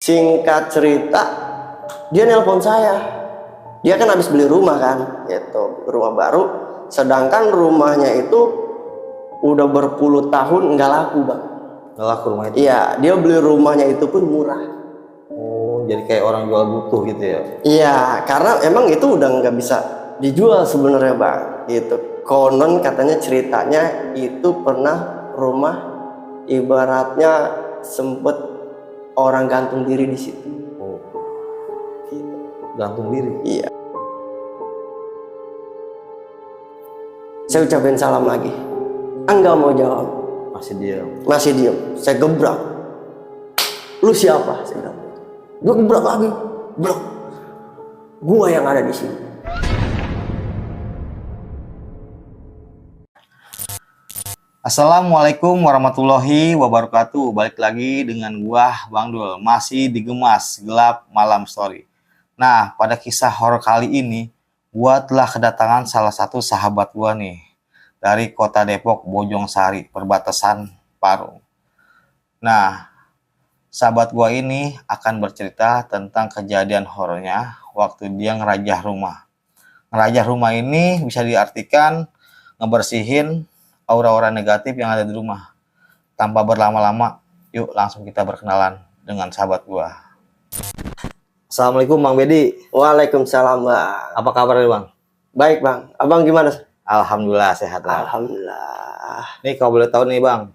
Singkat cerita, dia nelpon saya. Dia kan habis beli rumah kan, gitu, rumah baru. Sedangkan rumahnya itu udah berpuluh tahun nggak laku, Bang. Nggak laku rumah itu? Iya, dia beli rumahnya itu pun murah. Oh, jadi kayak orang jual butuh gitu ya? Iya, karena emang itu udah nggak bisa dijual sebenarnya, Bang. Gitu. Konon katanya ceritanya itu pernah rumah ibaratnya sempet orang gantung diri di situ. Oh, gantung diri? Iya. Saya ucapin salam lagi. Enggak mau jawab. Masih diam? Masih diam. Saya gebrak. Lu siapa? Saya bilang. Gue gebrak lagi. Blok. Gua yang ada di sini. Assalamualaikum warahmatullahi wabarakatuh. Balik lagi dengan gua Bang Dul, masih di Gemas Gelap Malam Story. Nah, pada kisah horor kali ini gua telah kedatangan salah satu sahabat gua nih dari kota Depok, Bojongsari, perbatasan Parung. Nah, sahabat gua ini akan bercerita tentang kejadian horornya waktu dia ngerajah rumah. Ngerajah rumah ini bisa diartikan ngebersihin aura-aura negatif yang ada di rumah. Tanpa berlama-lama, yuk langsung kita berkenalan dengan sahabat gua. Assalamualaikum Bang Bedi. Waalaikumsalam, Bang. Apa kabar nih Bang? Baik, Bang. Abang gimana? Alhamdulillah sehat lah. Alhamdulillah. Nih kalau boleh tahu nih Bang,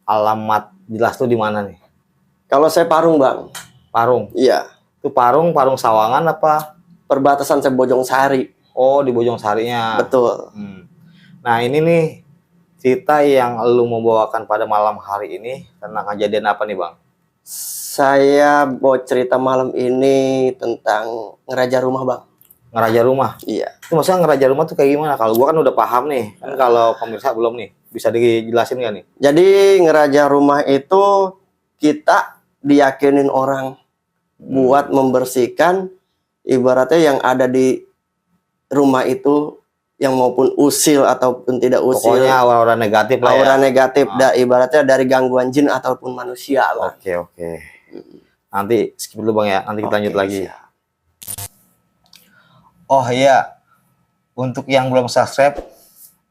alamat jelas tuh di mana nih? Kalau saya Parung, Bang. Parung. Iya. Itu Parung Sawangan apa? Perbatasan saya Bojongsari. Oh, di Bojongsarinya. Betul. Nah, ini nih cerita yang lu mau bawakan pada malam hari ini tentang kejadian apa nih Bang? Saya mau cerita malam ini tentang ngeraja rumah, Bang. Ngeraja rumah? Iya. Itu maksudnya ngeraja rumah tuh kayak gimana? Kalau gua kan udah paham nih, kan kalau pemirsa belum nih, bisa dijelasin nggak nih? Jadi ngeraja rumah itu kita diyakinin orang buat membersihkan ibaratnya yang ada di rumah itu, yang maupun usil ataupun tidak usil. Pokoknya aura-aura negatif lah aura ya. negatif, ibaratnya dari gangguan jin ataupun manusia, Bang. Oke. Nanti skip dulu Bang ya, nanti kita lanjut lagi. Siap. Oh iya, untuk yang belum subscribe,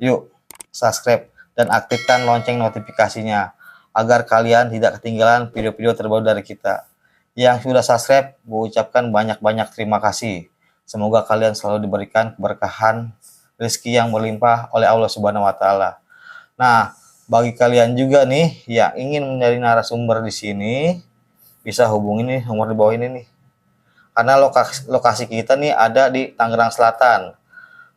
yuk subscribe dan aktifkan lonceng notifikasinya agar kalian tidak ketinggalan video-video terbaru dari kita. Yang sudah subscribe, gue ucapkan banyak-banyak terima kasih. Semoga kalian selalu diberikan keberkahan, rezeki yang berlimpah oleh Allah Subhanahu wa Ta'ala. Nah, bagi kalian juga nih yang ingin menjadi narasumber di sini, bisa hubungi nih nomor di bawah ini nih. Karena lokasi kita nih ada di Tangerang Selatan.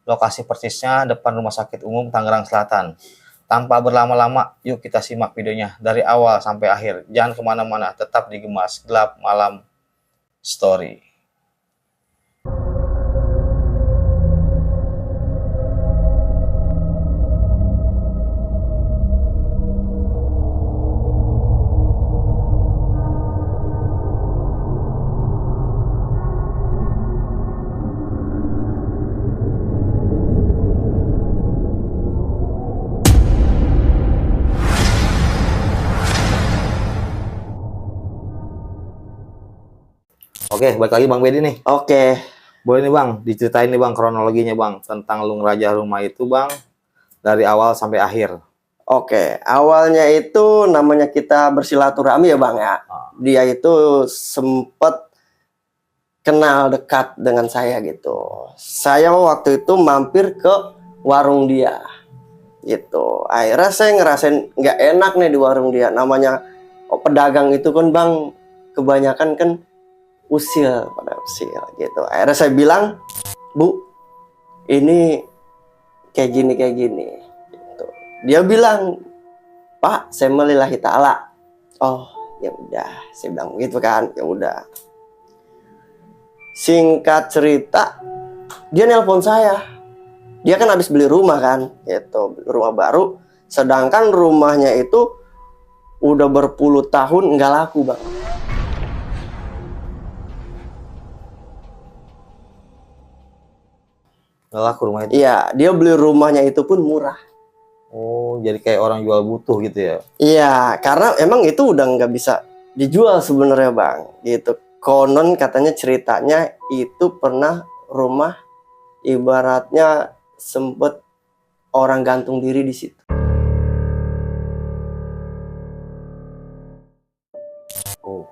Lokasi persisnya depan Rumah Sakit Umum Tangerang Selatan. Tanpa berlama-lama, yuk kita simak videonya dari awal sampai akhir. Jangan kemana-mana, tetap di Gemas Gelap Malam Story. Oke, balik lagi Bang Bedi nih. Oke. Boleh nih Bang, diceritain nih Bang kronologinya Bang tentang lu ngerajah rumah itu Bang dari awal sampai akhir. Oke, awalnya itu namanya kita bersilaturahmi ya Bang ya. Dia itu sempet kenal dekat dengan saya gitu. Saya waktu itu mampir ke warung dia gitu. Akhirnya saya ngerasain nggak enak nih di warung dia. Namanya pedagang itu kan Bang, kebanyakan kan usil pada usil gitu. Akhirnya saya bilang, Bu, ini kayak gini gitu. Dia bilang, Pak, saya melillahi ta'ala. Oh ya udah, saya bilang gitu kan. Ya udah, singkat cerita, dia nelpon saya. Dia kan habis beli rumah kan, gitu, rumah baru. Sedangkan rumahnya itu udah berpuluh tahun nggak laku Bang. Nggak laku rumah itu? Iya, dia beli rumahnya itu pun murah. Oh, jadi kayak orang jual butuh gitu ya? Iya, karena emang itu udah nggak bisa dijual sebenarnya bang, gitu. Konon katanya ceritanya itu pernah rumah ibaratnya sempet orang gantung diri di situ. Oh,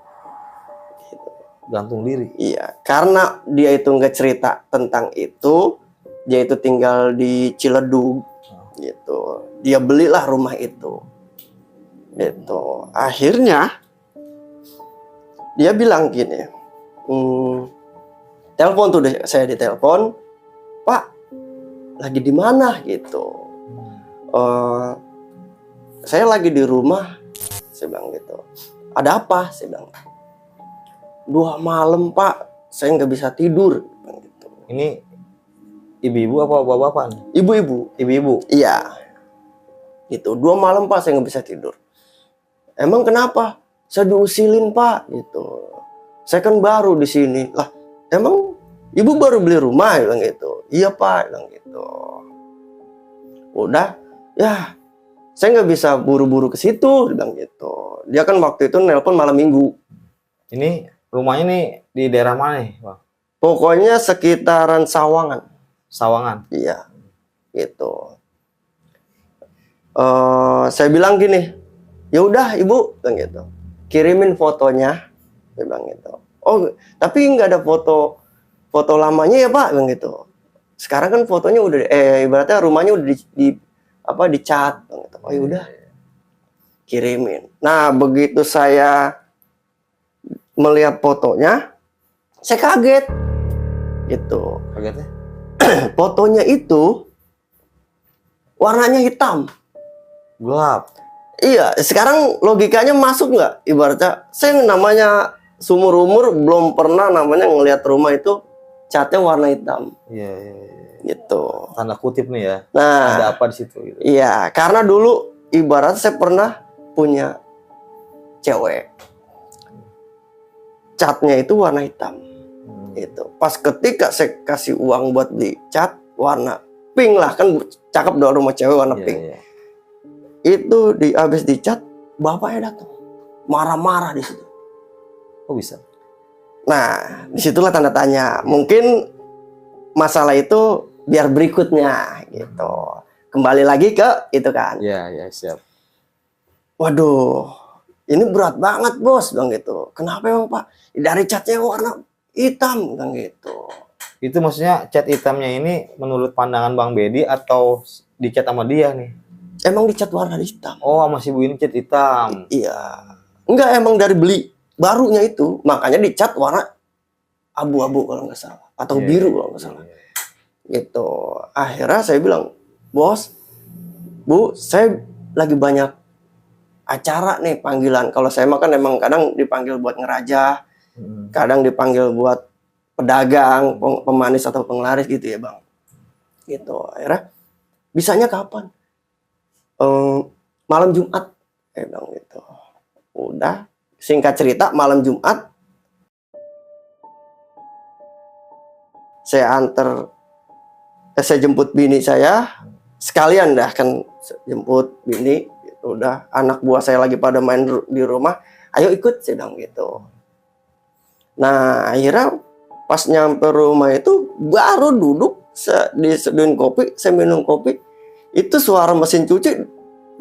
Gitu. gantung diri. Iya, karena dia itu nggak cerita tentang itu, dia itu tinggal di Ciledug, gitu. Dia belilah rumah itu, gitu. Akhirnya dia bilang gini, telepon tuh saya ditelepon, Pak, lagi di mana gitu. Saya lagi di rumah, saya bilang gitu. Ada apa? Saya bilang 2 malam Pak, saya nggak bisa tidur. Gitu. Ini ibu-ibu apa bapak-bapak nih? Ibu-ibu. Ibu-ibu. Iya. Gitu. 2 malam Pak, saya nggak bisa tidur. Emang kenapa? Saya diusilin Pak. Gitu. Saya kan baru di sini. Lah, emang ibu baru beli rumah? Bilang gitu. Iya Pak. Bilang gitu. Udah, ya saya nggak bisa buru-buru ke situ. Bilang gitu. Dia kan waktu itu nelpon malam minggu. Ini rumahnya nih di daerah mana nih, Bang? Pokoknya sekitaran Sawangan. Sawangan. Iya, gitu. Saya bilang gini, ya udah ibu, bilang gitu, kirimin fotonya, saya bilang gitu. Oh, tapi nggak ada foto lamanya ya Pak, bilang gitu. Sekarang kan fotonya udah, ibaratnya rumahnya udah dicat, bilang gitu. Oh ya udah, kirimin. Nah begitu saya melihat fotonya, saya kaget, gitu. Kagetnya? Fotonya itu warnanya hitam. Gelap. Iya, sekarang logikanya masuk nggak? Ibaratnya, saya namanya seumur umur belum pernah namanya ngelihat rumah itu catnya warna hitam. Iya. Gitu. Tanda kutip nih ya. Nah, ada apa di situ? Gitu. Iya, karena dulu ibarat saya pernah punya cewek, catnya itu warna hitam. Gitu. Pas ketika saya kasih uang buat beli cat warna pink lah, kan cakep dong rumah cewek warna pink. Iya. Itu habis dicat, bapaknya datang marah-marah di situ. Kok bisa? Nah, disitulah tanda tanya. Mungkin masalah itu biar berikutnya gitu. Kembali lagi ke itu kan. Iya, siap. Waduh, ini berat banget bos, bilang gitu. Kenapa emang Pak? Dari catnya warna hitam, bilang gitu. Itu maksudnya cat hitamnya ini menurut pandangan Bang Bedi atau dicat sama dia nih? Emang dicat warna hitam. Oh, sama si Bu ini cat hitam. Iya. Enggak, emang dari beli barunya itu, makanya dicat warna abu-abu kalau nggak salah, atau biru kalau nggak salah. Gitu. Akhirnya saya bilang, bos, Bu, saya lagi banyak acara nih panggilan. Kalau saya makan emang kadang dipanggil buat ngerajah, kadang dipanggil buat pedagang, pemanis atau penglaris gitu ya bang. Gitu. Akhirnya, bisanya kapan? Malam Jumat, saya bilang gitu. Udah, singkat cerita malam Jumat saya jemput bini saya sekalian dah kan, jemput bini gitu. Udah anak buah saya lagi pada main di rumah, ayo ikut, saya bilang gitu. Nah akhirnya pas nyampe rumah itu baru duduk diseduhin kopi, saya minum kopi, itu suara mesin cuci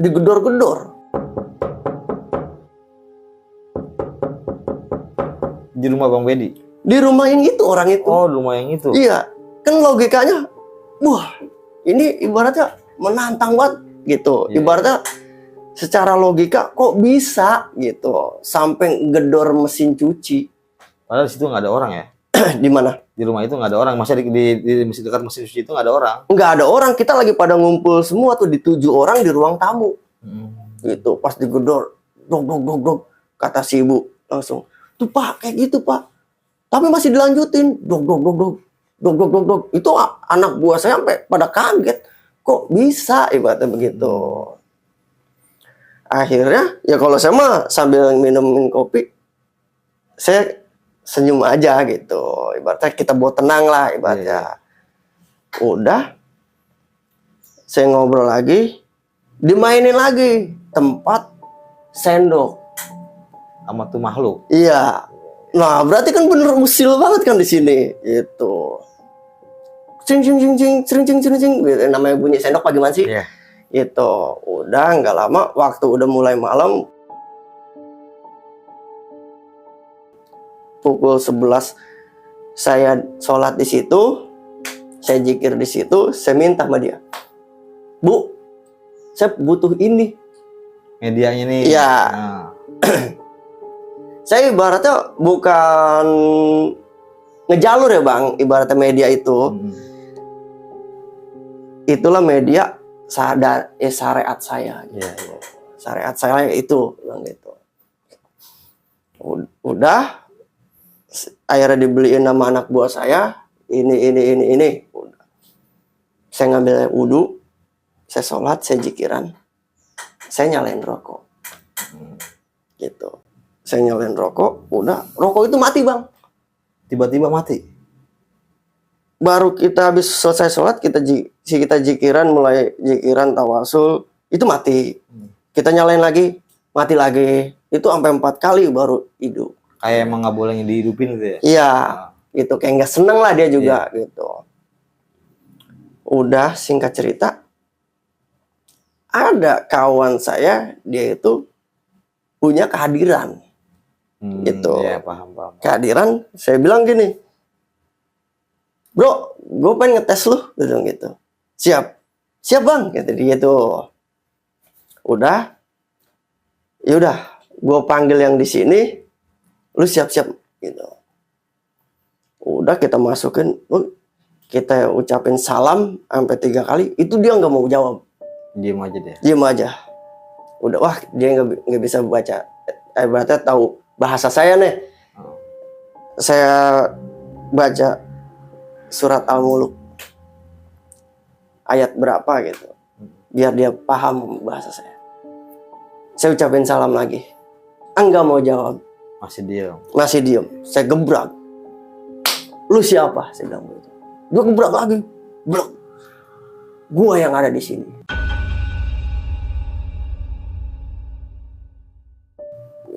digedor-gedor. Di rumah Bang Bedi? Di rumah yang itu, orang itu. Oh, di rumah yang itu? Iya, kan logikanya, wah ini ibaratnya menantang banget gitu. Ibaratnya secara logika kok bisa gitu, sampai gedor mesin cuci. Padahal di situ nggak ada orang ya? Di mana? Di rumah itu nggak ada orang. Masa di dekat mesin cuci itu nggak ada orang? Nggak ada orang, kita lagi pada ngumpul semua tuh di 7 orang di ruang tamu. Gitu, pas digedor, dog, kata si ibu langsung, tuh Pak, kayak gitu Pak. Tapi masih dilanjutin, dog. Itu anak buah saya sampai pada kaget, kok bisa ibaratnya begitu. Akhirnya ya kalau saya mah sambil minum kopi, saya senyum aja gitu. Ibaratnya kita buat tenang lah ibaratnya. Udah, saya ngobrol lagi, dimainin lagi tempat sendok. sama tuh makhluk. Iya. Nah, berarti kan bener usil banget kan di sini. Itu. Cing cing cing cing cing cing cing cing. Gitu, namanya bunyi sendok apa gimana sih? Iya. Itu. Udah nggak lama, waktu udah mulai malam, pukul 11 saya sholat di situ, saya zikir di situ, saya minta sama dia, Bu, saya butuh ini. Medianya nih. Iya. Nah, Saya ibaratnya bukan ngejalur ya Bang, ibaratnya media itu. Itulah media syariat saya. Gitu. iya, iya. Syariat saya itu, bilang gitu. Udah, akhirnya dibeliin nama anak buah saya, ini. Udah. Saya ngambil wudhu, saya sholat, saya zikiran, saya nyalain rokok. Gitu. Saya nyalain rokok, udah, rokok itu mati Bang. Tiba-tiba mati. Baru kita habis selesai sholat, kita zikiran, mulai zikiran tawasul, itu mati. Kita nyalain lagi, mati lagi. Itu sampai 4 kali baru hidup. Kayak emang nggak boleh dihidupin gitu ya. Iya, gitu. Kayak nggak seneng lah dia juga, gitu. Udah, singkat cerita, ada kawan saya, dia itu punya kehadiran. Gitu. Iya, paham. Kehadiran, saya bilang gini, Bro, gue pengen ngetes lu, bilang gitu. Siap Bang, kata dia tuh. Udah, yaudah, gue panggil yang di sini, lu siap-siap, gitu. Udah kita masukin, kita ucapin salam sampai 3 kali, itu dia nggak mau jawab. Diem aja deh. Diem aja. Udah, wah dia nggak bisa baca. Berarti tahu bahasa saya nih. Saya baca surat Al-Muluk ayat berapa gitu, biar dia paham bahasa saya. Saya ucapin salam lagi, enggak mau jawab, masih diem. Saya gebrak, lu siapa? Saya bilang begitu. Dia gebrak lagi, blok, gua yang ada di sini.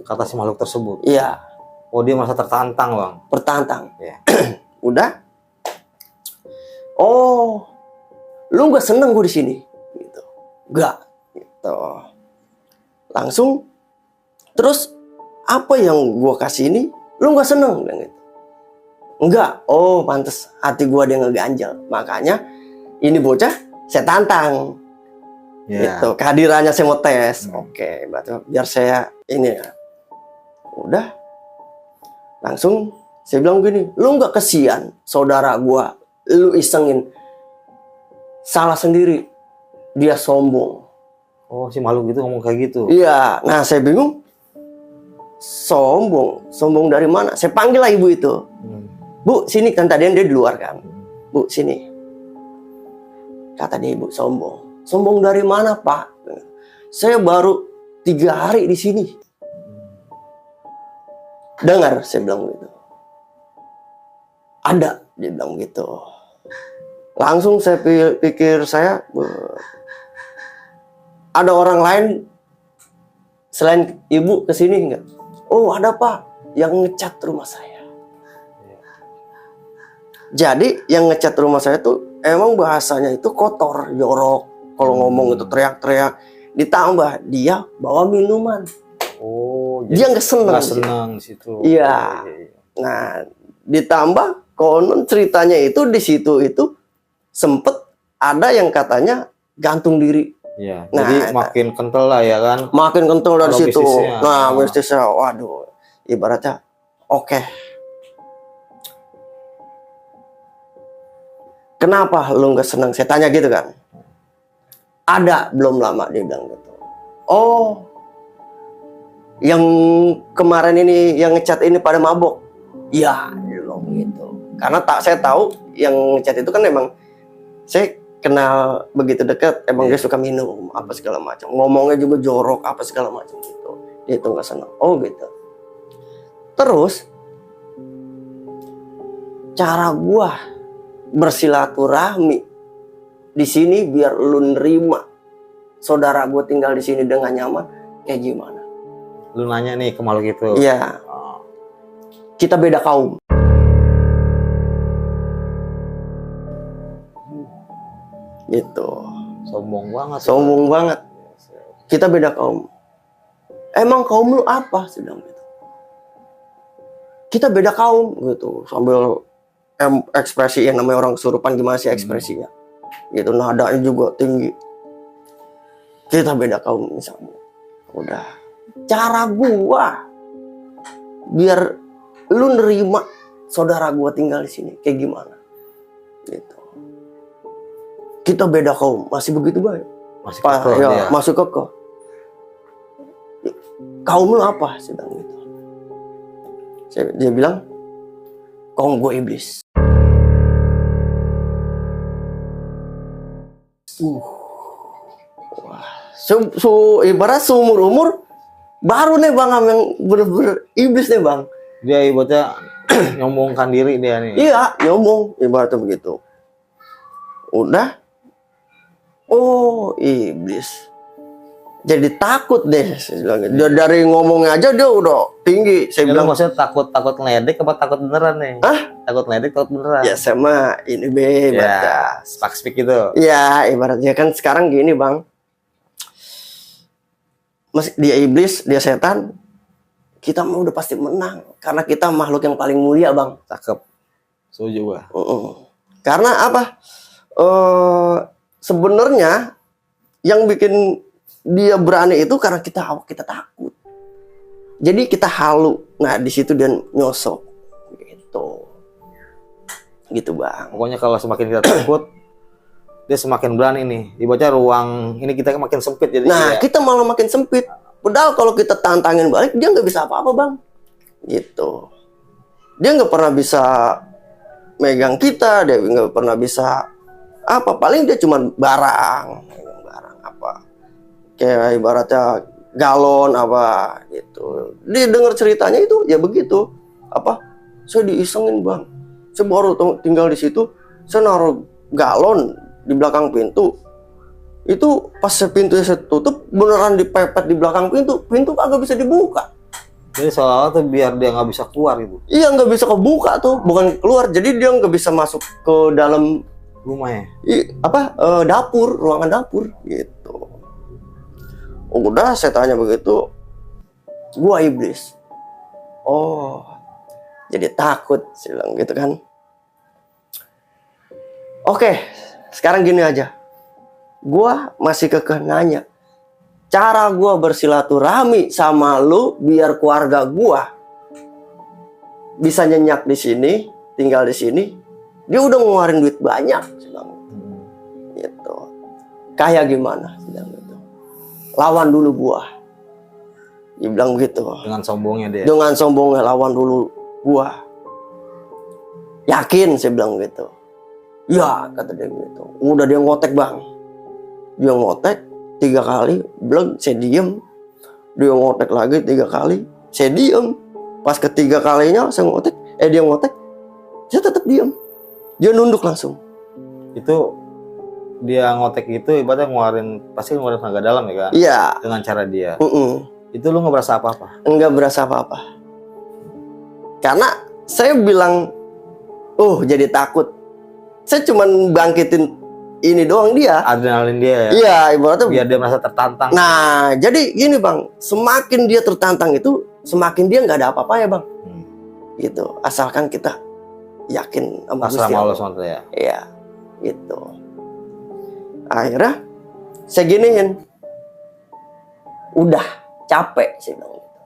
Kata si makhluk tersebut. Iya. Oh, dia merasa tertantang Bang. Tertantang. Ya. Udah. Oh, lu nggak seneng gue di sini, gitu. Nggak, gitu. Langsung, terus apa yang gue kasih ini, lu nggak seneng, gitu. Enggak. Oh, pantes hati gue dia ngeganjel. Makanya ini bocah saya tantang. Gitu. Kehadirannya saya mau tes. Oke, biar saya ini ya. Udah. Langsung saya bilang gini, lu nggak kesian saudara gua, lu isengin, salah sendiri, dia sombong. Oh, si makhluk itu ngomong kayak gitu. Iya, nah saya bingung, sombong dari mana? Saya panggil lah ibu itu, Bu sini, kan tadi dia di luar kan, Bu sini. Kata dia, ibu sombong dari mana Pak? Saya baru 3 hari di sini. Dengar, saya bilang gitu. Ada, dia bilang gitu. Langsung saya pikir saya, ada orang lain selain ibu kesini enggak? Oh ada Pak, yang ngecat rumah saya. Jadi yang ngecat rumah saya tuh emang bahasanya itu kotor, jorok. Kalau ngomong itu teriak-teriak. Ditambah dia bawa minuman. Oh, dia nggak seneng di situ. Iya. Nah, ditambah konon ceritanya itu di situ itu sempet ada yang katanya gantung diri. Iya. Nah, jadi makin kental lah ya kan. Makin kental dari situ. Bisnisnya. Nah, bisnisnya, waduh, ibaratnya oke. Kenapa lu nggak seneng? Saya tanya gitu kan. Ada, belum lama dia bilang gitu. Oh, yang kemarin ini yang ngecat ini pada mabok. Ya, dia bilang gitu. Karena saya tahu yang ngecat itu kan emang saya kenal begitu dekat, emang dia suka minum apa segala macam. Ngomongnya juga jorok apa segala macam gitu. Dia itu nggak senang. Oh gitu. Terus cara gua bersilaturahmi di sini biar lu nerima saudara gua tinggal di sini dengan nyaman kayak gimana? Lu nanya nih ke makhluk itu. Iya. Oh. Kita beda kaum. Gitu. Sombong banget. Sombong banget. Kita beda kaum. Emang kaum lu apa? Saya bilang gitu. Kita beda kaum gitu. Sambil ekspresi yang namanya orang kesurupan gimana sih ekspresinya. Gitu, nadanya juga tinggi. Kita beda kaum misalnya. Udah. Cara gua biar lu nerima saudara gua tinggal di sini kayak gimana? Gitu. Kita beda kaum, masih begitu baik. Masih kekeh Ya, dia. masuk kekeh. Kaum lu apa? Saya bilang gitu. Dia bilang, kaum gue iblis. Wah, ibarat seumur-umur baru nih bang yang bener-bener iblis nih bang. Dia ibaratnya nyombongkan diri dia nih. Iya, nyombong ibaratnya begitu. Udah, oh iblis. Jadi takut deh, saya bilang gitu. Dari ngomongnya aja dia udah tinggi. Saya Ya, bilang, maksudnya takut ngeledek apa takut beneran nih? Hah? Takut ngeledek, takut beneran. ya sama ini be, Ya, speak itu. ya ibaratnya kan sekarang gini bang. Dia iblis, dia setan, kita mah udah pasti menang. Karena kita makhluk yang paling mulia bang. Cakep. Setuju gua. Karena apa? Sebenarnya yang bikin dia berani itu karena kita takut. Jadi kita halu. Nah di situ dia nyosok. Gitu bang. Pokoknya kalau semakin kita takut, dia semakin berani nih. Ibaratnya ruang ini kita makin sempit jadi. Nah kita malah makin sempit. Padahal kalau kita tantangin balik dia nggak bisa apa-apa bang. Gitu. Dia nggak pernah bisa megang kita. Dia nggak pernah bisa apa. Paling dia cuma barang apa. Kayak ibaratnya galon apa gitu. Dia dengar ceritanya itu ya begitu. Apa? Saya diisengin bang. Saya baru tinggal di situ. Saya naruh galon di belakang pintu. Itu pas pintunya saya tutup beneran dipepet di belakang pintu. Pintu kagak bisa dibuka. Jadi seolah-olah tuh biar dia nggak bisa keluar gitu. Iya nggak bisa kebuka tuh. Bukan keluar. Jadi dia nggak bisa masuk ke dalam Rumahnya. dapur, ruangan dapur gitu. Udah saya tanya begitu, gua iblis. Oh, jadi takut, saya bilang gitu kan. Oke, sekarang gini aja. Gua masih kekeh nanya. Cara gua bersilaturahmi sama lu biar keluarga gua bisa nyenyak di sini, tinggal di sini. Dia udah ngeluarin duit banyak, saya bilang. Gitu. Kayak gimana? Saya bilang gitu. Lawan dulu gua. Dia bilang begitu. Dengan sombongnya dia. Dengan sombongnya lawan dulu gua. Yakin saya bilang gitu. Ya kata dia gitu. Udah dia ngotek bang. Dia ngotek 3 kali. Bleg saya diem. Dia ngotek lagi 3 kali. Saya diem. Pas ketiga kalinya saya ngotek. Dia ngotek. Saya tetap diem. Dia nunduk langsung. Itu dia ngotek itu ibaratnya pasti ngeluarin tenaga dalam ya kan? Iya. Dengan cara dia. Mm-mm. Itu lu nggak berasa apa-apa? Enggak berasa apa-apa. Karena saya bilang, jadi takut. Saya cuman bangkitin ini doang dia. Adrenalin dia ya? Iya, ibaratnya. Biar dia merasa tertantang. Nah, jadi gini bang, semakin dia tertantang itu, semakin dia nggak ada apa-apa ya bang. Gitu, asalkan kita yakin sama Gusti Allah Allah. SWT ya? Iya, gitu. Akhirnya, saya giniin. Udah, capek saya bilang gitu.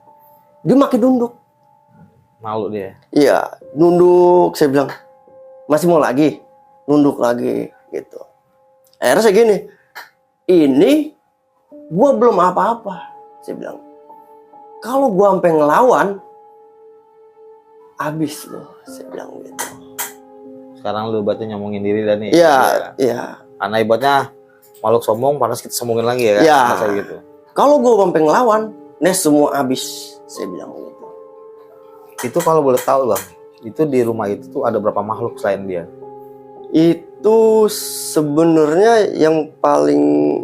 Dia makin nunduk. Malu dia. Iya, nunduk. Saya bilang, masih mau lagi? Nunduk lagi, gitu. Akhirnya saya gini, ini gua belum apa-apa. Saya bilang, kalau gua sampai ngelawan, habis loh. Saya bilang gitu. Sekarang lu berarti nyomongin diri dan nih. Iya, iya. Karena ibaratnya makhluk sombong, pantas kita sombongin lagi ya kan? Iya. Masa gitu. Kalau gua sampai ngelawan, semua habis. Saya bilang gitu. Itu kalau boleh tahu bang, itu di rumah itu tuh ada berapa makhluk selain dia? Itu sebenarnya yang paling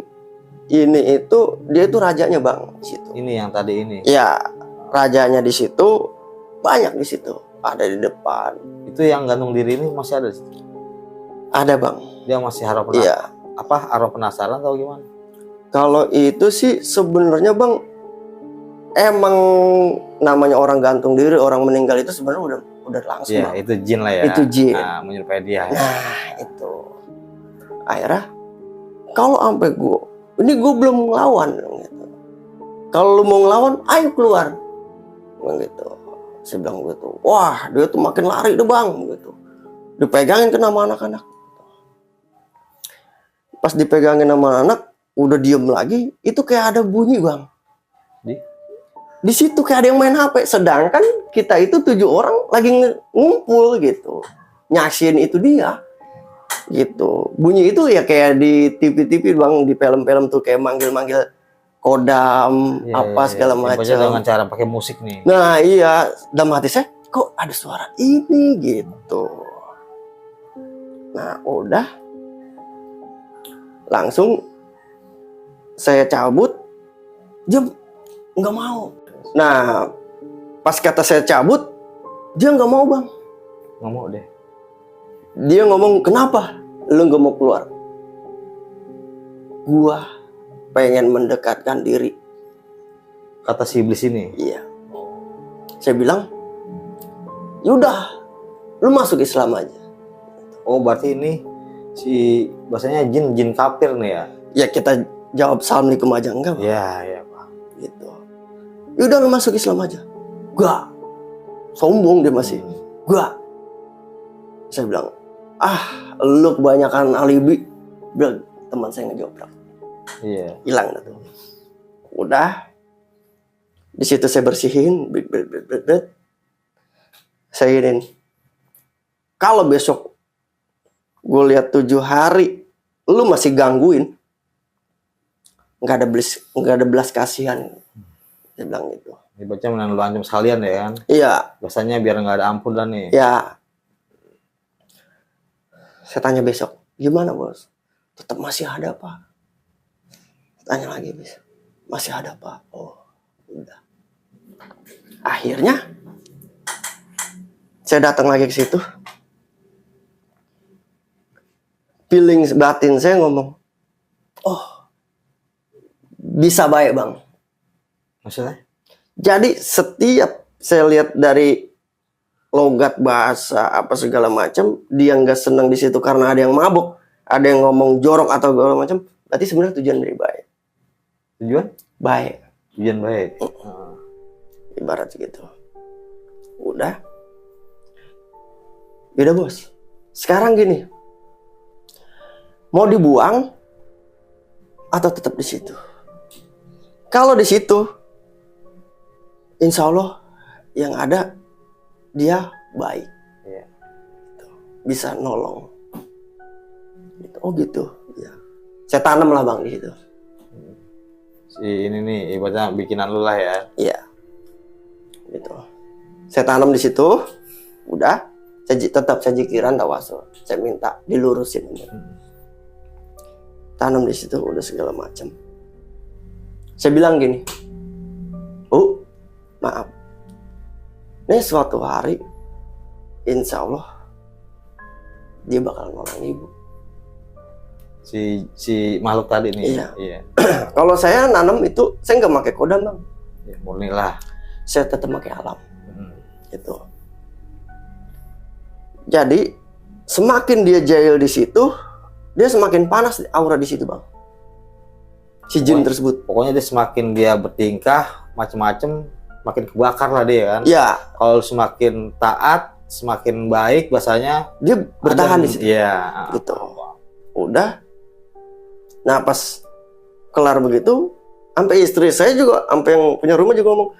ini itu dia itu rajanya bang di situ. Ini yang tadi ini. Ya, rajanya di situ, banyak di situ, ada di depan. Itu yang gantung diri ini masih ada di situ? Ada bang. Dia masih arwah penasaran. Iya. Apa arwah penasaran atau gimana? Kalau itu sih sebenarnya bang, emang namanya orang gantung diri, orang meninggal itu sebenarnya udah langsung. Iya, Bang. itu jin lah ya. Itu jin. Nah, menyerupai dia. Ya. Nah itu. Akhirnya kalau sampai ini gue belum ngelawan gitu. Kalau lu mau ngelawan, ayo keluar. Gitu. Saya bilang gitu. Wah, dia tuh makin lari deh bang gitu. Dipegangin ke nama anak-anak. Pas dipegangin sama anak, udah diem lagi, itu kayak ada bunyi bang. Di situ kayak ada yang main HP, sedangkan kita itu 7 orang lagi ngumpul gitu, nyaksin itu dia, gitu. Bunyi itu ya kayak di TV-TV bang, di film-film tuh kayak manggil-manggil kodam, segala macam. Dengan cara pakai musik nih. Nah iya, dalam hati saya, kok ada suara ini gitu. Nah udah, langsung saya cabut, dia nggak mau. Nah, pas kata saya cabut, dia nggak mau bang. Nggak mau deh. Dia ngomong, kenapa lu nggak mau keluar? Gua pengen mendekatkan diri. Kata si iblis ini. Iya. Saya bilang, yaudah, lu masuk Islam aja. Oh berarti ini si bahasanya jin kafir nih ya? Ya kita jawab assalamualaikum aja enggak? Iya pak. Gitu. Yaudah lu masuk Islam aja. Gak. Sombong dia masih. Gak. Saya bilang, lu kebanyakan alibi. Bilang teman saya ngejawab. Iya. Hilang dah tuh. Udah. Di situ saya bersihin. Saya ingin. Kalau besok gue lihat 7 hari, lu masih gangguin. Nggak ada belas kasihan. Dia bilang gitu. Dibaca lu ancam sekalian ya kan? Iya. Biasanya biar nggak ada ampun dan nih. Ya. Saya tanya besok, gimana bos? Tetap masih ada apa? Tanya lagi besok, masih ada apa? Oh, udah. Akhirnya saya datang lagi ke situ. Feeling batin saya ngomong, oh, bisa baik bang. Maksudnya? Jadi setiap saya lihat dari logat bahasa apa segala macam, dia nggak senang di situ karena ada yang mabuk, ada yang ngomong jorok atau segala macam, berarti sebenarnya tujuan dari baik. Tujuan? Baik. Tujuan baik. Ibarat gitu. Udah bos. Sekarang gini, mau dibuang atau tetap di situ? Kalau di situ, insya Allah yang ada dia baik, bisa nolong. Oh gitu, ya. Saya tanam lah bang di situ. Si ini nih, ibaratnya bikinan lu lah ya. Iya, gitu. Saya tanam di situ, udah. Tetap saya jikiran tawasul. Saya minta dilurusin. Tanam di situ, udah segala macam. Saya bilang gini, maaf. Ini suatu hari, insya Allah dia bakal nolong ibu. Si makhluk tadi nih. Iya. Kalau saya nanam itu, saya nggak pakai kodam bang. Ya, murni lah. Saya tetap pakai alam. Gitu. Jadi semakin dia jahil di situ, dia semakin panas aura di situ bang. Si jin tersebut. Pokoknya dia semakin dia bertingkah macem-macem, makin kebakar lah dia kan. Iya. Kalau semakin taat, semakin baik bahasanya. Dia bertahan di situ. Iya. Gitu. Udah. Nah pas kelar begitu, sampai istri saya juga, sampai yang punya rumah juga ngomong,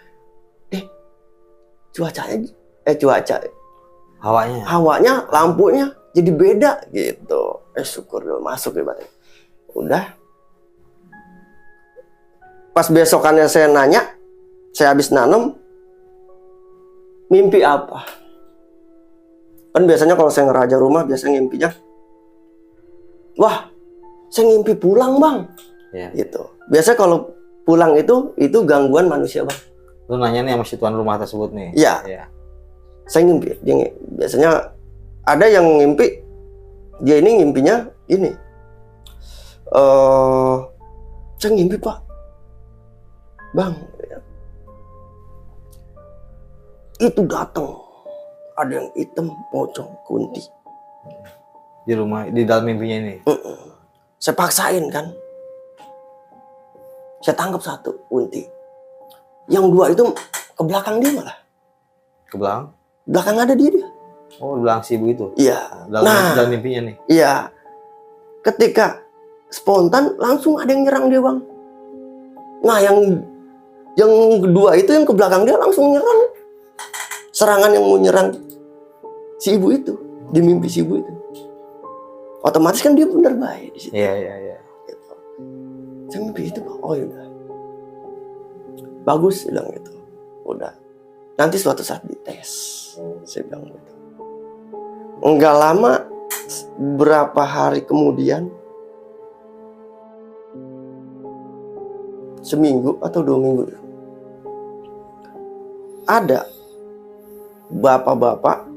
hawanya, lampunya jadi beda gitu. Syukur dulu masuk ya batin. Udah. Pas besokannya saya nanya, saya habis nanam, mimpi apa? Kan biasanya kalau saya ngeraja rumah, biasanya ngimpinya, wah, saya ngimpi pulang bang. Iya. Gitu. Biasa kalau pulang itu gangguan manusia bang. Lu nanya nih sama si tuan rumah tersebut nih. Iya. Iya. Saya ngimpi. Biasanya ada yang ngimpi. Dia ini ngimpinya ini. Saya ngimpi pak. Bang. Itu datang. Ada yang hitam, pocong, kunti. Di rumah, di dalam mimpinya ini. Saya paksain kan. Saya tangkap satu kunti. Yang dua itu ke belakang dia malah. Ke belakang? Belakang ada dia. Oh, di belakang si ibu itu. Iya. Dalam mimpinya nih. Iya. Ketika spontan langsung ada yang nyerang dia bang. Nah yang kedua itu yang ke belakang dia langsung nyerang. Serangan yang mau nyerang si ibu itu di mimpi si ibu itu. Otomatis kan dia benar baik di situ. Iya. Gitu. Saya mimpi itu bang. Oh yaudah. Bagus bilang gitu. Udah. Nanti suatu saat dites. Saya bilang gitu. Enggak lama, berapa hari kemudian, seminggu atau 2 minggu, ada bapak-bapak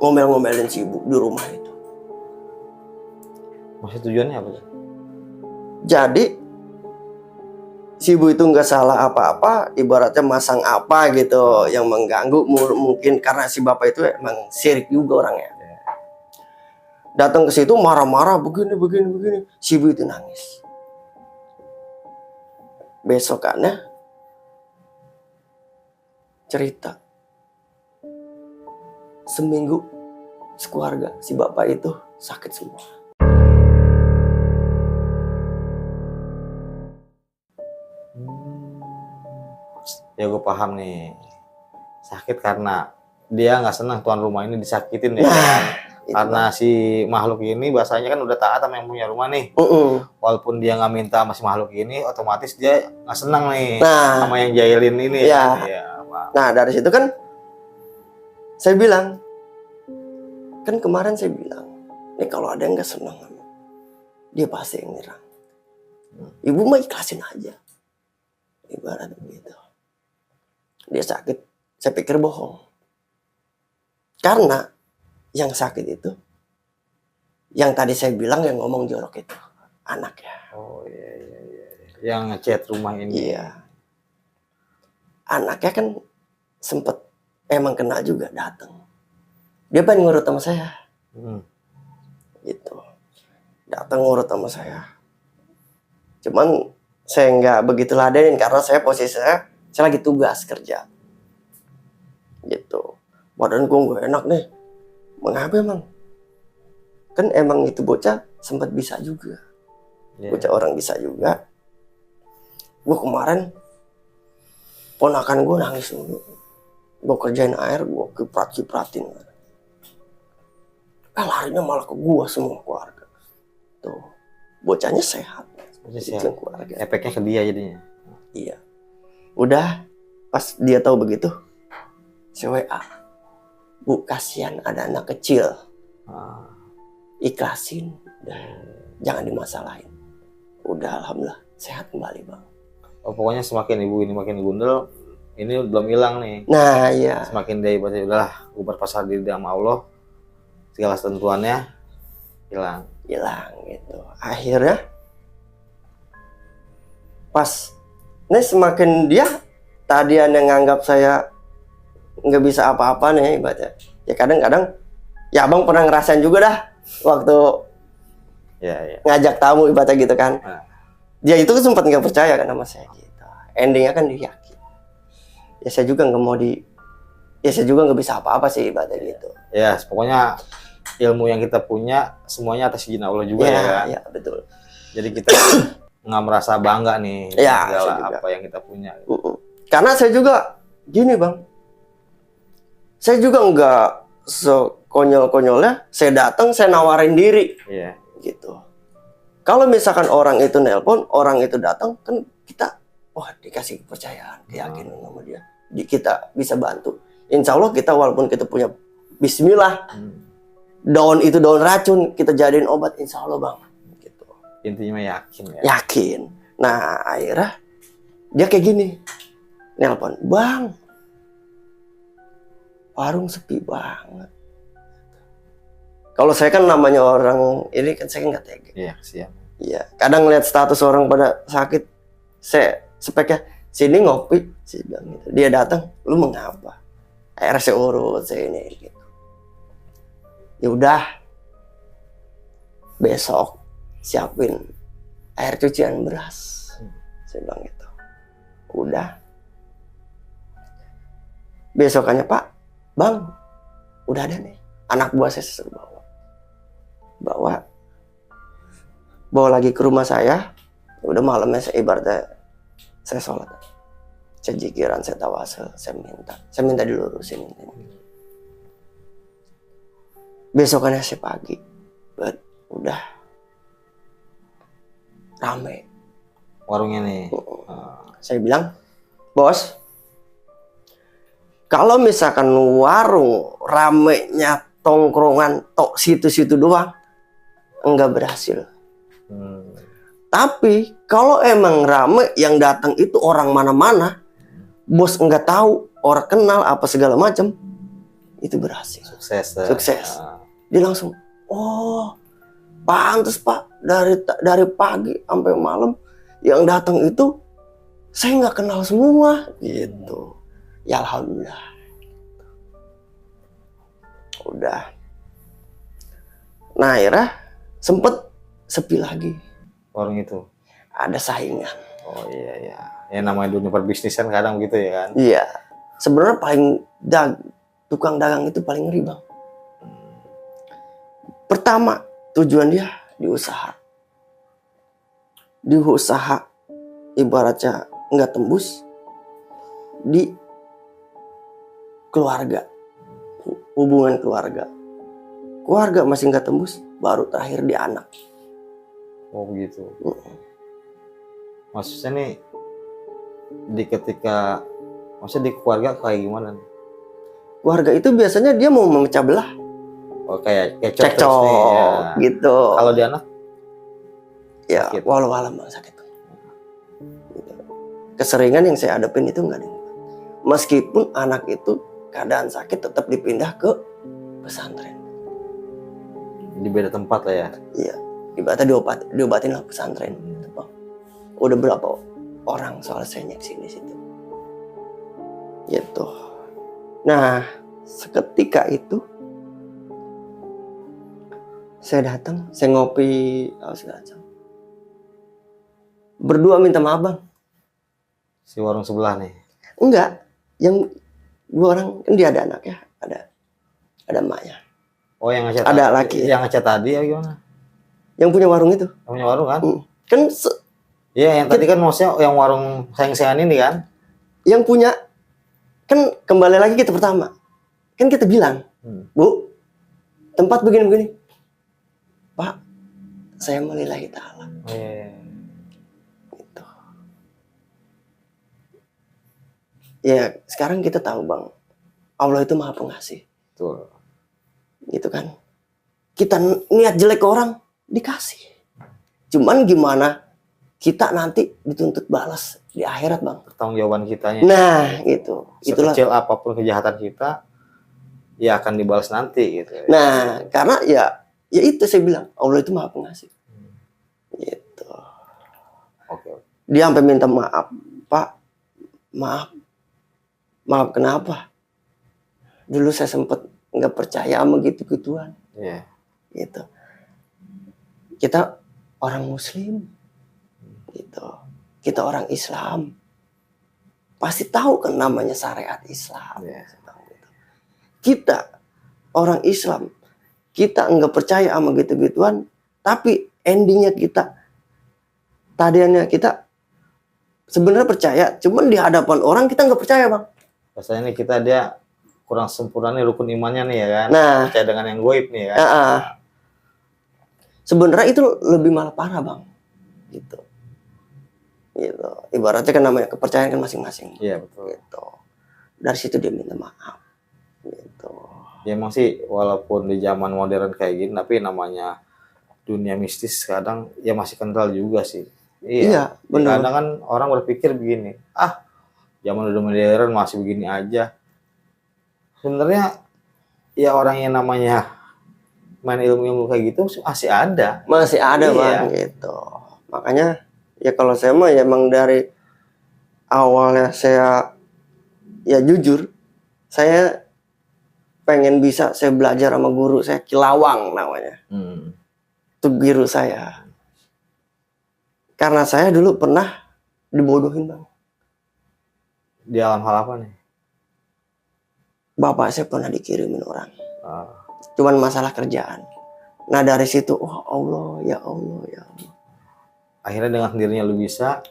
ngomel-ngomelin si ibu di rumah itu. Maksud tujuannya apa tuh? Jadi si ibu itu nggak salah apa-apa, ibaratnya masang apa gitu yang mengganggu, mungkin karena si bapak itu emang sirik juga orangnya. Datang ke situ marah-marah begini, si ibu itu nangis. Besokannya cerita, seminggu sekeluarga si bapak itu sakit semua. Ya gue paham nih, sakit karena dia nggak senang tuan rumah ini disakitin ya kan? Karena si makhluk ini bahasanya kan udah taat sama yang punya rumah nih. Walaupun dia nggak minta sama si makhluk ini, otomatis dia nggak senang nih sama yang jahilin ini. Ya. Ya, Nah dari situ kan saya bilang, kan kemarin saya bilang, ini kalau ada yang nggak senang, dia pasti yang nyerang. Ibu mah ikhlasin aja, ibarat begitu. Dia sakit, saya pikir bohong. Karena yang sakit itu, yang tadi saya bilang yang ngomong jorok itu, anaknya. Oh iya. Yang ngechat rumah ini. Iya. Anaknya kan sempet emang kenal juga, datang. Dia pengen ngurut sama saya. Gitu. Datang ngurut sama saya. Cuman saya nggak begitu ladenin karena saya posisi saya lagi tugas kerja. Gitu. Badan gue nggak enak nih. Mengapa emang? Kan emang itu bocah sempat bisa juga. Bocah orang bisa juga. Gue kemarin ponakan gue nangis dulu. Gue kerjain air, gue kiprat-kipratin. Larinya malah ke gue semua keluarga. Tuh, bocahnya sehat. Itu keluarga. Efeknya ke dia jadinya. Iya. Udah, pas dia tahu begitu, si WA. Bu, kasihan ada anak kecil. Ikhlasin. Jangan dimasalahin. Udah, alhamdulillah sehat kembali bang. Oh, pokoknya semakin ibu ini makin gundel, ini belum hilang nih. Nah iya. Semakin dia ibadah udahlah, gue berpasrah diri sama Allah, segala ketentuannya hilang Gitu. Akhirnya pas ini semakin dia tadi yang nganggap saya nggak bisa apa-apa nih ibadah. Ya kadang-kadang ya abang pernah ngerasain juga dah waktu ngajak tamu ibadah gitu kan. Dia itu sempat nggak percaya kan sama saya gitu. Endingnya kan dia yakin. Ya saya juga nggak mau ya saya juga nggak bisa apa-apa sih ibadah gitu. Ya pokoknya ilmu yang kita punya semuanya atas izin Allah juga ya kan. Ya betul. Jadi kita nggak merasa bangga nih segala apa yang kita punya. Karena saya juga gini bang, saya juga nggak sekonyol-konyolnya. Saya datang, saya nawarin diri, gitu. Kalau misalkan orang itu nelpon, orang itu datang, kan kita, wah dikasih kepercayaan, keyakinan sama dia, kita bisa bantu. Insya Allah kita walaupun kita punya Bismillah, daun itu daun racun, kita jadiin obat, insya Allah bang. Gitu. Intinya yakin ya. Yakin. Nah, akhirnya dia kayak gini. Nelpon, "Bang, warung sepi banget." Kalau saya kan namanya orang ini kan saya nggak tega. Iya, siap. Iya, kadang ngeliat status orang pada sakit, saya speknya sini ngopi, saya bilang gitu. Dia datang, "Lu mengapa?" Akhirnya saya urut, saya ini gitu. Ya udah, besok siapin air cucian beras. Saya bilang gitu. Udah. Besokannya, "Pak, Bang, udah ada nih. Anak buah saya suruh bawa lagi ke rumah saya." Udah malamnya saya ibaratnya saya sholat, saya jikiran, saya tawasul, saya minta dilurusin. Besokannya saya pagi, udah rame Warungnya nih. Saya bilang, "Bos, kalau misalkan warung ramenya tongkrongan tok situ-situ doang, enggak berhasil. Tapi kalau emang rame yang datang itu orang mana-mana, bos enggak tahu, orang kenal apa segala macam, itu berhasil." Sukses. Dia langsung, "Oh, pantes Pak, dari pagi sampai malam yang datang itu saya nggak kenal semua gitu." Ya alhamdulillah. Udah. Nah, akhirnya sempet sepi lagi. Warung itu. Ada saingan. Oh iya. Ya namanya dunia perbisnisan kadang gitu ya kan. Iya. Sebenarnya tukang dagang itu paling ngeri, Bang. Pertama, tujuan dia di usaha. Di usaha ibaratnya nggak tembus, di keluarga, hubungan keluarga masih nggak tembus, baru terakhir di anak. Oh begitu. Maksudnya nih maksudnya di keluarga kayak gimana nih? Keluarga itu biasanya dia mau memecah belah, Oh kayak cekcok ya. gitu. Kalau di anak? Ya, sakit. walau alam Bang, sakit. Gitu. Keseringan yang saya hadapin itu nggak ada. Meskipun anak itu keadaan sakit tetap dipindah ke pesantren. Di beda tempat lah ya. Iya, ibaratnya diobatin lah pesantren. Gitu, Bang. Udah berapa orang soal saya nyeksin di situ. Gitu. Nah, seketika itu saya datang, saya ngopi, segala macam. Berdua minta maaf, Bang. Si warung sebelah nih. Enggak, yang dua orang kan dia ada anaknya, ada emaknya. Oh yang ngecat Ada laki. Yang ngecat tadi ya gimana? Yang punya warung itu. Yang punya warung kan? Kan Iya yang tadi kan maksudnya yang warung sayang-sayangan ini kan? yang punya kan kembali lagi kita pertama. Kan kita bilang, "Bu, tempat begini-begini." "Pak, saya mau lillahi ta'ala." Oh, iya. Gitu. Ya, sekarang kita tahu, Bang. Allah itu Maha Pengasih. Betul. Gitu kan. Kita niat jelek ke orang, dikasih. Cuman gimana kita nanti dituntut balas di akhirat, Bang. Pertanggungjawaban kitanya. Nah, gitu. Itulah. Sekecil apapun kejahatan kita, ya akan dibalas nanti gitu. Nah, karena ya itu saya bilang, Allah itu Maha Pengasih. Gitu. Oke. Dia sampai minta maaf, "Pak, maaf kenapa? Dulu saya sempat nggak percaya sama gitu-gituan." Iya. Gitu. Kita orang Muslim, gitu. Kita orang Islam, pasti tahu kan namanya syariat Islam. Iya. Kita orang Islam, kita nggak percaya sama gitu-gituan, tapi endingnya tadiannya kita sebenarnya percaya, cuman di hadapan orang kita nggak percaya, Bang. Rasanya nih dia kurang sempurna nih rukun imannya nih ya kan? Nah, percaya dengan yang goib nih ya kan? Sebenarnya itu lebih malah parah, Bang. Gitu. Ibaratnya kan namanya kepercayaan kan masing-masing. Iya betul. Gitu. Dari situ dia minta maaf. Gitu. Ya emang sih walaupun di zaman modern kayak gini, tapi namanya dunia mistis kadang ya masih kental juga sih. Iya, benar. Kadang kan orang berpikir begini, zaman udah modern masih begini aja. Sebenarnya ya orang yang namanya main ilmu-ilmu kayak gitu masih ada. Masih ada, Iya. Bang, gitu. Makanya ya kalau saya mah ya emang dari awalnya saya ya jujur, saya pengen bisa saya belajar sama guru saya, Kilawang namanya. Itu guru saya. Karena saya dulu pernah dibodohin, Bang. Di alam hal apa nih? Bapak saya pernah dikirimin orang. Ah, Cuman masalah kerjaan. Nah dari situ, wah Allah, ya Allah, ya Allah. akhirnya dengan sendirinya lu bisa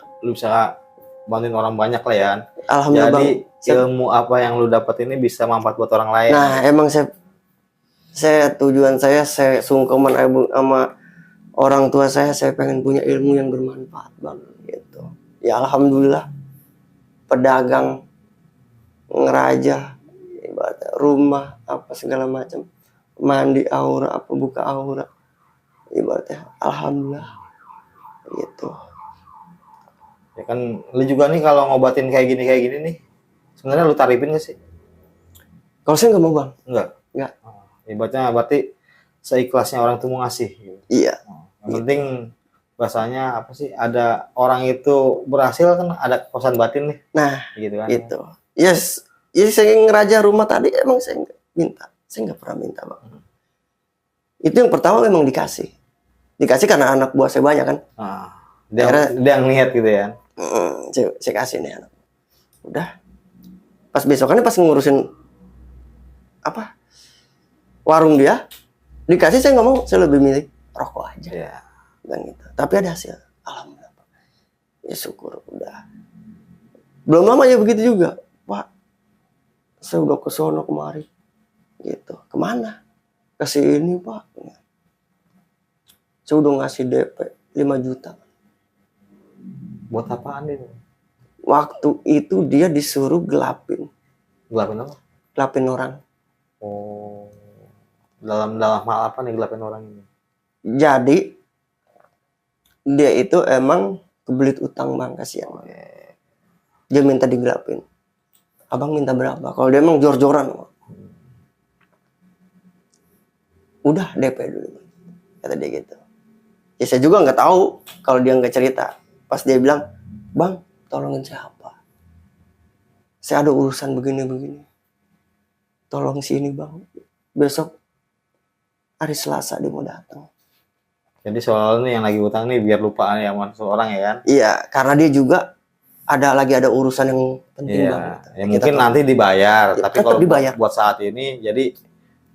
bantuin orang banyak lah ya. Alhamdulillah, Jadi Bang. ilmu apa yang lu dapat ini bisa manfaat buat orang lain. Nah emang saya tujuan saya sungkeman sama orang tua saya pengen punya ilmu yang bermanfaat, Bang, gitu. Ya alhamdulillah, pedagang, ngeraja, ibaratnya rumah apa segala macam, mandi aura apa buka aura, ibaratnya alhamdulillah gitu. Ya kan lu juga nih kalau ngobatin kayak gini nih, sebenarnya lu tarifin gak sih? Kalau saya nggak mau, Bang. Enggak. Ibaratnya berarti seikhlasnya orang tuh mau ngasih. Gitu. Iya. Yang penting bahasanya apa sih? Ada orang itu berhasil kan ada kepuasan batin nih. Nah, gitu kan. gitu. Yes, saya ngeraja rumah tadi emang saya nggak minta. Saya nggak pernah minta, Bang. Itu yang pertama memang dikasih karena anak buah saya banyak kan. Dia yang lihat gitu ya. Saya kasih nih anak. Udah. Pas besokannya pas ngurusin apa warung dia dikasih, saya nggak mau, saya lebih milih rokok aja. Yeah. Dan gitu. Tapi ada hasil, alhamdulillah. Ya syukur udah. Belum lama ya begitu juga, Pak. Saya udah ke sono kemari, gitu. Kemana? Ke sini, Pak. Saya udah ngasih DP 5 juta. Buat apaan itu? Waktu itu dia disuruh gelapin. Gelapin apa? Gelapin orang. Oh. Dalam hal apa nih gelapin orang ini? Jadi dia itu emang kebelit utang, Bang, kasihan. Dia minta digelapin. Abang minta berapa? Kalau dia emang jor-joran. Udah DP dulu, kata dia gitu. Ya saya juga nggak tahu kalau dia nggak cerita. Pas dia bilang, Bang, tolongin siapa? Saya ada urusan begini-begini. Tolong sini, Bang. Besok hari Selasa dia mau datang. Jadi soalnya yang lagi utang nih biar lupa nih sama seorang ya kan? Iya, karena dia juga lagi ada urusan yang penting banget. Ya mungkin nanti dibayar, Ya, tapi kalau dibayar. buat saat ini jadi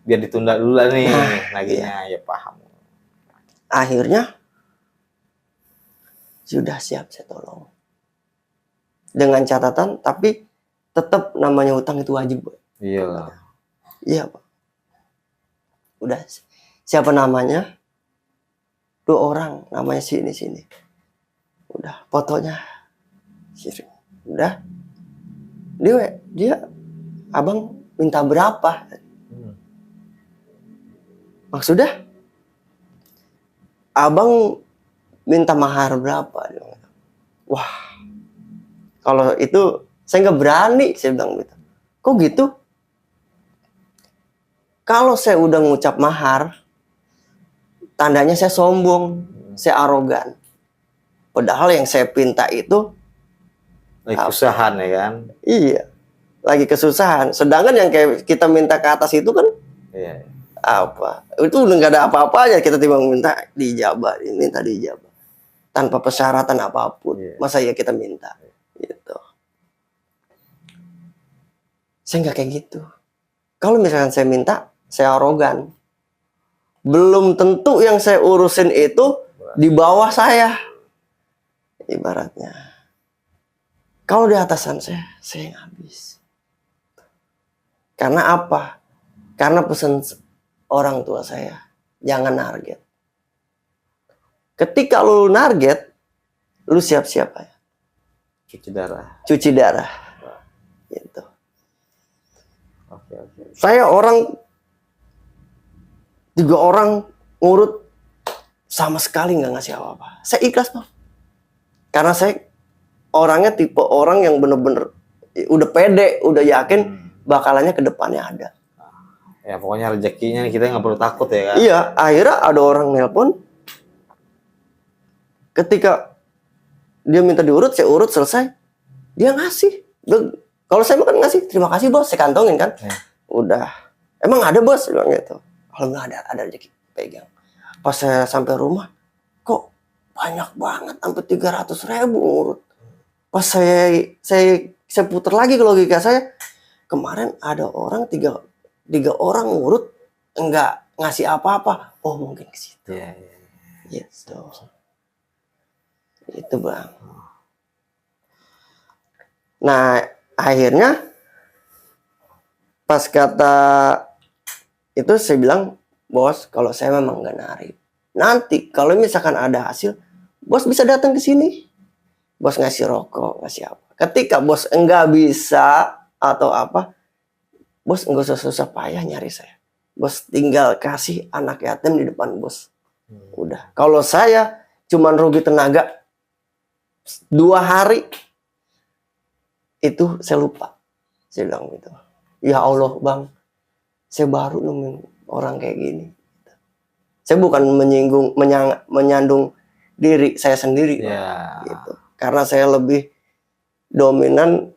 biar ditunda dulu lah nih naginya. Ya paham. Akhirnya sudah siap saya tolong. Dengan catatan, tapi tetap namanya utang itu wajib, Boy. Iya lah. Iya, Pak. Udah. Siapa namanya? 2 orang, namanya sini. Udah, fotonya. Udah. Dia Abang minta berapa? Maksudnya? Abang minta mahar berapa? Wah, kalau itu saya nggak berani, saya bilang gitu. Kok gitu? Kalau saya udah ngucap mahar, tandanya saya sombong, saya arogan. Padahal yang saya pinta itu lagi kesusahan ya kan? Iya, lagi kesusahan. Sedangkan yang kayak kita minta ke atas itu kan apa? Itu udah nggak ada apa-apanya, kita timbang minta diijabah, tanpa persyaratan apapun. Masa ya kita minta gitu. Saya nggak kayak gitu. Kalau misalkan saya minta, saya arogan. Belum tentu yang saya urusin itu di bawah saya. Ibaratnya. Kalau di atasan saya yang habis. Karena apa? Karena pesan orang tua saya, jangan target. Ketika lu target, lu siap-siap aja. Cuci darah. Gitu. Oke. Saya 3 orang ngurut sama sekali nggak ngasih apa-apa. Saya ikhlas Bang. Karena saya orangnya tipe orang yang bener-bener udah pede, udah yakin bakalannya ke depannya ada. Ya pokoknya rezekinya nih, kita nggak perlu takut ya kan. Iya, akhirnya ada orang nelpon. Ketika dia minta diurut, saya urut selesai. Dia ngasih. Kalau saya makan ngasih, terima kasih bos, saya kantongin kan. Udah. Emang ada bos, bilang gitu. Kalau nggak ada rezeki pegang. Pas saya sampai rumah, kok banyak banget, sampai 300.000 urut. Pas saya putar lagi ke logika saya, kemarin ada orang tiga orang urut enggak ngasih apa-apa. Oh mungkin ke situ. Iya. Gitu. Itu Bang. Nah akhirnya pas kata itu saya bilang, bos kalau saya memang nggak narik. Nanti kalau misalkan ada hasil, bos bisa datang ke sini. Bos ngasih rokok, ngasih apa. Ketika bos enggak bisa atau apa, bos enggak usah susah payah nyari saya. Bos tinggal kasih anak yatim di depan bos. Udah. Kalau saya cuman rugi tenaga 2 hari, itu saya lupa. Saya bilang gitu. Ya Allah Bang, saya baru nemuin orang kayak gini. Saya bukan menyandung diri saya sendiri. Ya. Gitu. Karena saya lebih dominan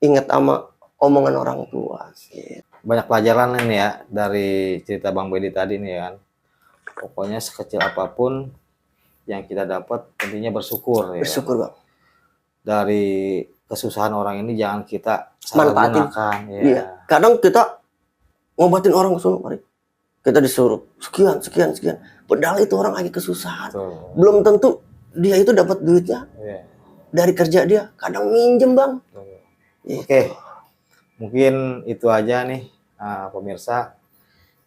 ingat sama omongan orang tua. Gitu. Banyak pelajaran nih ya dari cerita Bang Bedi tadi nih kan. Pokoknya sekecil apapun yang kita dapat, intinya bersyukur ya. Bersyukur Bang. Dari kesusahan orang ini jangan kita Manfaatin. salahgunakan. Ya. Iya. Kadang kita ngobatin orang kesusahan, mari. Kita disuruh sekian. Padahal itu orang lagi kesusahan. Betul. Belum tentu dia itu dapat duitnya dari kerja dia. Kadang minjem Bang. Gitu. Oke. Mungkin itu aja nih pemirsa.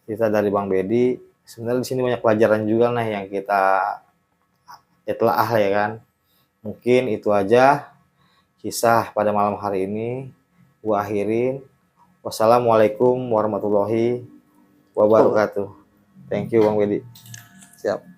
Kita dari Bang Bedi. Sebenarnya di sini banyak pelajaran juga nih yang kita telah ya kan. Mungkin itu aja kisah pada malam hari ini. Gua akhirin. Wassalamualaikum warahmatullahi wabarakatuh. Thank you Bang Bedi. Siap.